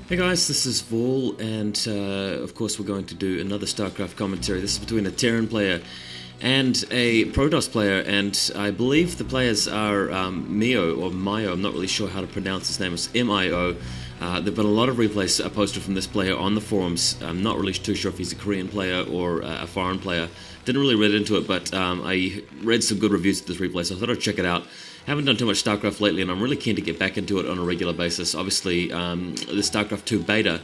Hey guys, this is Vol, and of course we're going to do another StarCraft commentary. This is between a Terran player and a Protoss player, and I believe the players are Mio, or Mio, I'm not really sure how to pronounce his name, it's M-I-O. There have been a lot of replays posted from this player on the forums. I'm not really too sure if he's a Korean player or a foreign player. Didn't really read into it, but I read some good reviews of this replay, so I thought I'd check it out. Haven't done too much StarCraft lately, and I'm really keen to get back into it on a regular basis. Obviously, the StarCraft 2 beta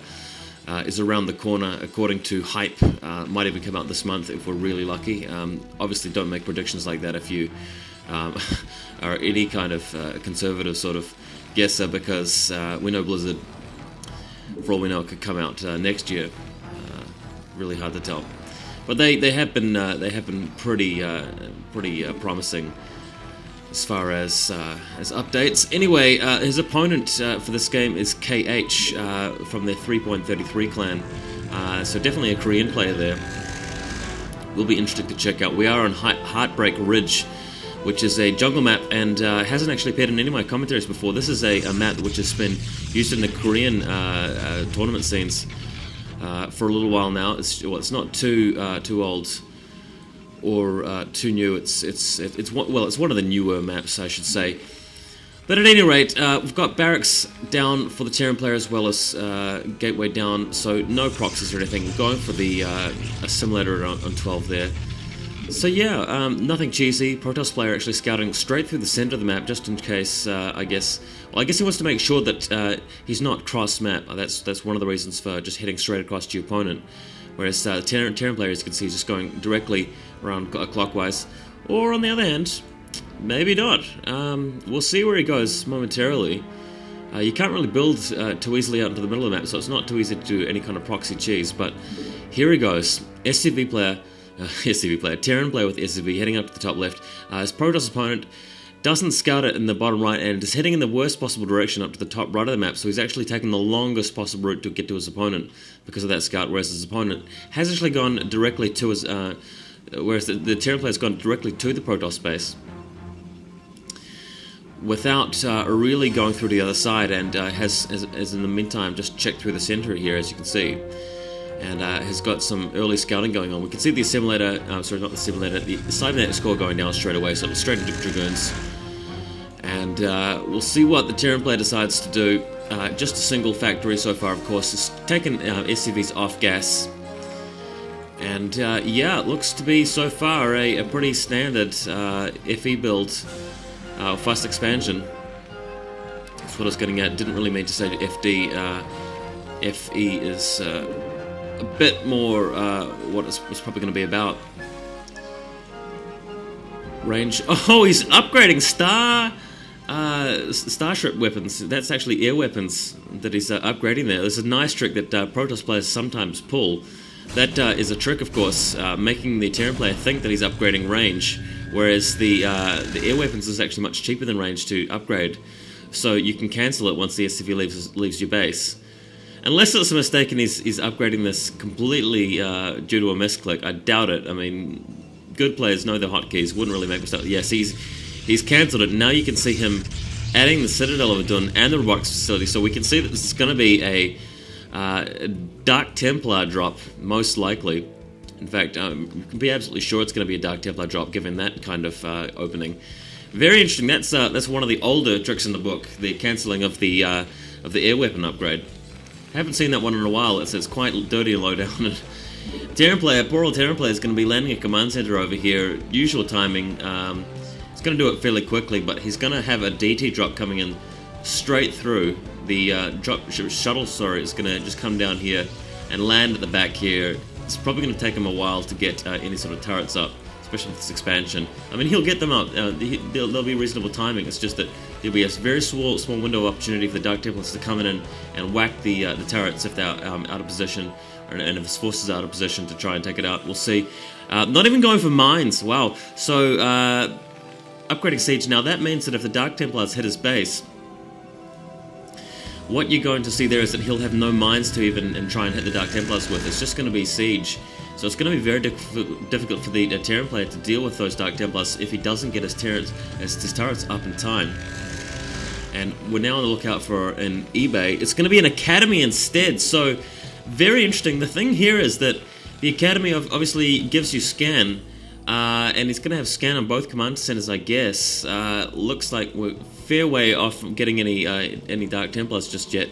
is around the corner, according to hype. Might even come out this month if we're really lucky. Obviously, don't make predictions like that if you are any kind of conservative sort of guesser, because we know Blizzard, for all we know, it could come out next year. Really hard to tell, but they have been pretty promising as far as updates. Anyway, his opponent for this game is KH from their 3.33 clan, so definitely a Korean player there. Will be interesting to check out. We are on Heartbreak Ridge, which is a jungle map, and hasn't actually appeared in any of my commentaries before. This is a map which has been used in the Korean tournament scenes for a little while now. It's not too old or too new. It's one of the newer maps, I should say. But at any rate, we've got barracks down for the Terran player as well as gateway down, so no proxies or anything. We're going for the assimilator on 12 there. So yeah, nothing cheesy. Protoss player actually scouting straight through the center of the map, just in case. I guess he wants to make sure that he's not cross map. That's one of the reasons for just heading straight across to your opponent. Whereas the Terran player, as you can see, is just going directly around clockwise. Or on the other hand, maybe not. We'll see where he goes momentarily. You can't really build too easily out into the middle of the map, so it's not too easy to do any kind of proxy cheese. But here he goes. SCV player, Terran player with SCV heading up to the top left. His Protoss opponent doesn't scout it in the bottom right and is heading in the worst possible direction up to the top right of the map, so he's actually taken the longest possible route to get to his opponent because of that scout, whereas his opponent has actually gone directly to his... whereas the Terran player has gone directly to the Protoss base without really going through to the other side, and has in the meantime just checked through the center here, as you can see, and has got some early scouting going on. We can see the assimilator, sorry, not the assimilator, the cybernetic score going down straight away, so it's straight into Dragoons. And we'll see what the Terran player decides to do. Just a single factory so far, of course. It's taken SCVs off gas. And yeah, it looks to be so far a pretty standard FE build, fast expansion. That's what I was getting at. Didn't really mean to say FD. FE is a bit more what it's probably going to be about. Range. Oh, he's upgrading starship weapons. That's actually air weapons that he's upgrading there. There's a nice trick that Protoss players sometimes pull. That is a trick, of course, making the Terran player think that he's upgrading range, whereas the air weapons is actually much cheaper than range to upgrade. So you can cancel it once the SCV leaves your base. Unless it's a mistake and he's upgrading this completely due to a misclick. I doubt it. I mean, good players know the hotkeys, wouldn't really make mistakes. Yes, he's cancelled it. Now you can see him adding the Citadel of Adun and the robotics facility, so we can see that this is going to be a Dark Templar drop, most likely. In fact, you can be absolutely sure it's going to be a Dark Templar drop, given that kind of opening. Very interesting. That's one of the older tricks in the book, the cancelling of the air weapon upgrade. Haven't seen that one in a while. It's quite dirty and low down. Terran player, poor old Terran player, is going to be landing a command center over here. Usual timing. He's going to do it fairly quickly, but he's going to have a DT drop coming in straight through. The shuttle, is going to just come down here and land at the back here. It's probably going to take him a while to get any sort of turrets up, especially with this expansion. I mean, he'll get them up. There'll be reasonable timing. It's just that there'll be a very small window of opportunity for the Dark Templars to come in and whack the turrets if they're out of position, and if his forces are out of position to try and take it out. We'll see. Not even going for mines. Wow. So upgrading siege. Now that means that if the Dark Templars hit his base, what you're going to see there is that he'll have no mines to even try and hit the Dark Templars with. It's just going to be siege. So it's going to be very difficult for the Terran player to deal with those Dark Templars if he doesn't get his turrets up in time. and we're now on the lookout for an eBay. It's going to be an academy instead, so very interesting. The thing here is that the academy obviously gives you scan, and it's going to have scan on both command centers, I guess. Looks like we're fair way off from getting any Dark Templars just yet.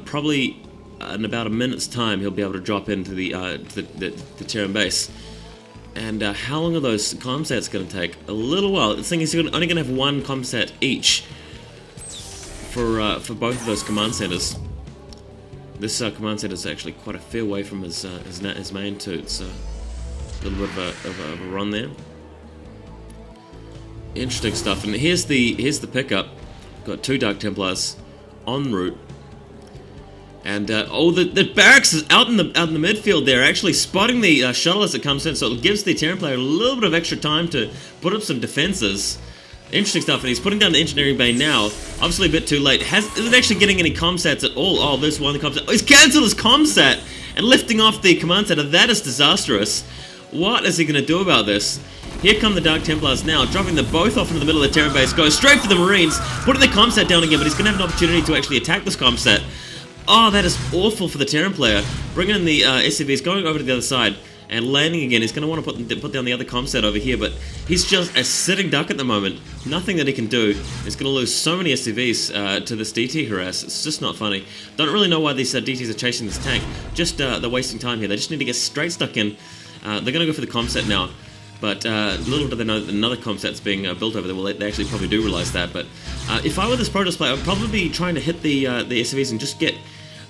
Probably in about a minute's time, he'll be able to drop into the Terran base. And how long are those comsats going to take? A little while. The thing is, you're only going to have one comsat each for both of those command centers. This command center is actually quite a fair way from his main too. It's a little bit of a run there. Interesting stuff. And here's the pickup. Got 2 Dark Templars en route. And the barracks is out in the midfield there, actually spotting the shuttle as it comes in, so it gives the Terran player a little bit of extra time to put up some defenses. Interesting stuff, and he's putting down the engineering bay now. Obviously a bit too late. Isn't actually getting any comsats at all. Oh, there's one comsat. Oh, he's cancelled his comsat and lifting off the command center. That is disastrous. What is he going to do about this? Here come the Dark Templars now, dropping them both off into the middle of the Terran base, going straight for the Marines, putting the comsat down again, but he's going to have an opportunity to actually attack this comsat. Oh, that is awful for the Terran player. Bringing in the SCVs, going over to the other side, and landing again. He's going to want to put down the other comsat over here, but he's just a sitting duck at the moment. Nothing that he can do. He's going to lose so many SCVs to this DT harass. It's just not funny. Don't really know why these DTs are chasing this tank. Just they're wasting time here. They just need to get straight stuck in. They're going to go for the comsat now. But little do they know that another comsat's being built over there. Well, they actually probably do realize that. But if I were this Protoss player, I'd probably be trying to hit the SCVs and just get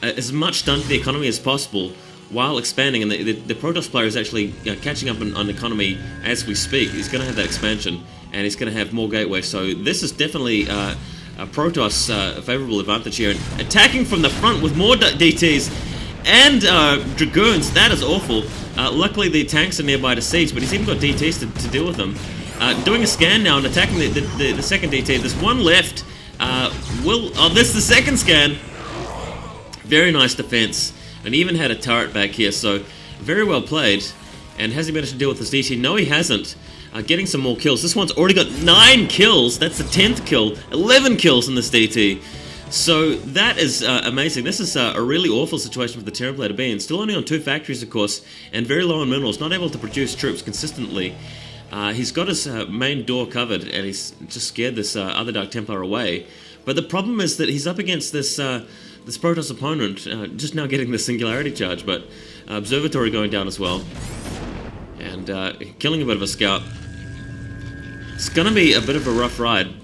as much done to the economy as possible while expanding. And the Protoss player is actually catching up on economy as we speak. He's going to have that expansion, and he's going to have more gateways. So this is definitely a Protoss favorable advantage here. And attacking from the front with more DTs and Dragoons, that is awful. Luckily the tanks are nearby to siege, but he's even got DTs to deal with them. Doing a scan now and attacking the second DT. There's one left. This is the second scan. Very nice defense. And even had a turret back here, so very well played. And has he managed to deal with this DT? No, he hasn't. Getting some more kills. This one's already got 9 kills. That's the 10th kill. 11 kills in this DT. So that is amazing. This is a really awful situation for the Terran player to be in. Still only on 2 factories, of course, and very low on minerals. Not able to produce troops consistently. He's got his main door covered, and he's just scared this other Dark Templar away. But the problem is that he's up against this Protoss opponent, just now getting the singularity charge, but observatory going down as well, and killing a bit of a scout. It's going to be a bit of a rough ride.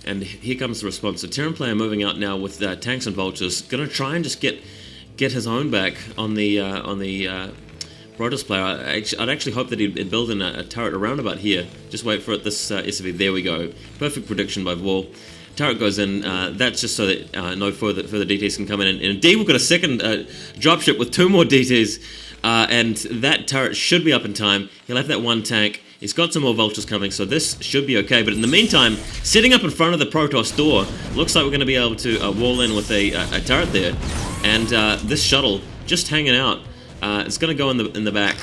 And here comes the response. The Terran player moving out now with tanks and vultures, going to try and just get his own back on the Protoss player. I'd actually hope that he'd build in a turret around about here. Just wait for it. This SCV. There we go. Perfect prediction by Wall. Turret goes in. That's just so that no further DTs can come in. And indeed, we've got a second dropship with 2 more DTs, and that turret should be up in time. He'll have that 1 tank. He's got some more vultures coming, so this should be okay. But in the meantime, sitting up in front of the Protoss door, looks like we're going to be able to wall in with a turret there. And this shuttle just hanging out. It's going to go in the back.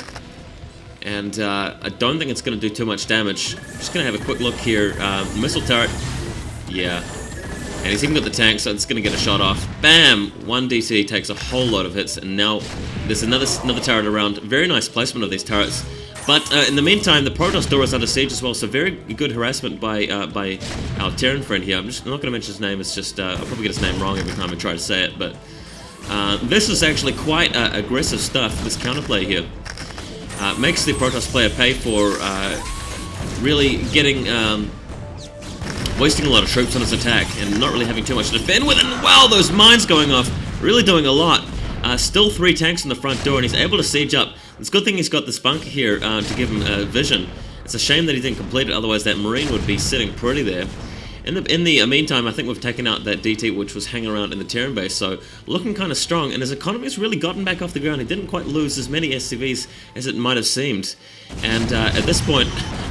And I don't think it's going to do too much damage. Just going to have a quick look here. Missile turret. Yeah. And he's even got the tank, so it's going to get a shot off. Bam! 1 DT takes a whole load of hits, and now there's another turret around. Very nice placement of these turrets. But in the meantime, the Protoss door is under siege as well, so very good harassment by our Terran friend here. I'm not going to mention his name, it's just, I'll probably get his name wrong every time I try to say it, but this is actually quite aggressive stuff, this counterplay here. Makes the Protoss player pay for really getting, wasting a lot of troops on his attack, and not really having too much to defend with, and wow, those mines going off, really doing a lot. Still 3 tanks in the front door, and he's able to siege up. It's a good thing he's got this bunker here to give him vision. It's a shame that he didn't complete it, otherwise that Marine would be sitting pretty there. In the meantime, I think we've taken out that DT which was hanging around in the Terran base, so looking kind of strong, and his economy's really gotten back off the ground. He didn't quite lose as many SCVs as it might have seemed. And at this point,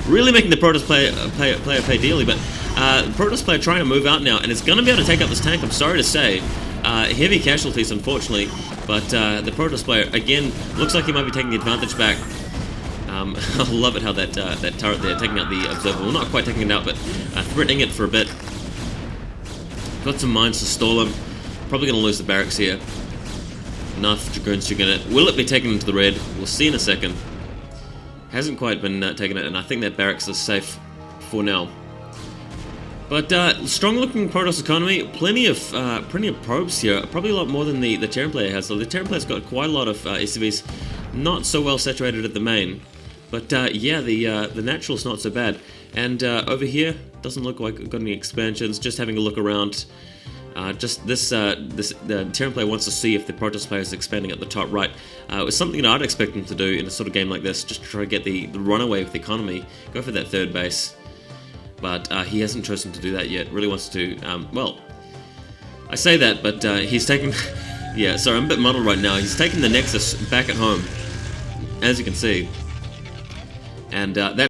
really making the Protoss player pay dearly, but the Protoss player trying to move out now, and it's going to be able to take out this tank, I'm sorry to say. Heavy casualties, unfortunately, but the Protoss player, again, looks like he might be taking the advantage back. I love it how that turret there, taking out the observer, well, not quite taking it out, but threatening it for a bit. Got some mines to stall him. Probably going to lose the barracks here. Enough Dragoons shooting it. Will it be taken into the red? We'll see in a second. Hasn't quite been taken it, and I think that barracks is safe for now. But strong-looking Protoss economy, plenty of probes here, probably a lot more than the Terran player has. So the Terran player's got quite a lot of SCVs, not so well saturated at the main. But yeah, the natural's not so bad. And over here, doesn't look like we've got any expansions. Just having a look around. The Terran player wants to see if the Protoss player is expanding at the top right. It's something that I'd expect him to do in a sort of game like this, just to try to get the runaway with the economy, go for that third base. But he hasn't chosen to do that yet. Really wants to, well, I say that, but he's taking, yeah, sorry, I'm a bit muddled right now. He's taking the Nexus back at home, as you can see. And that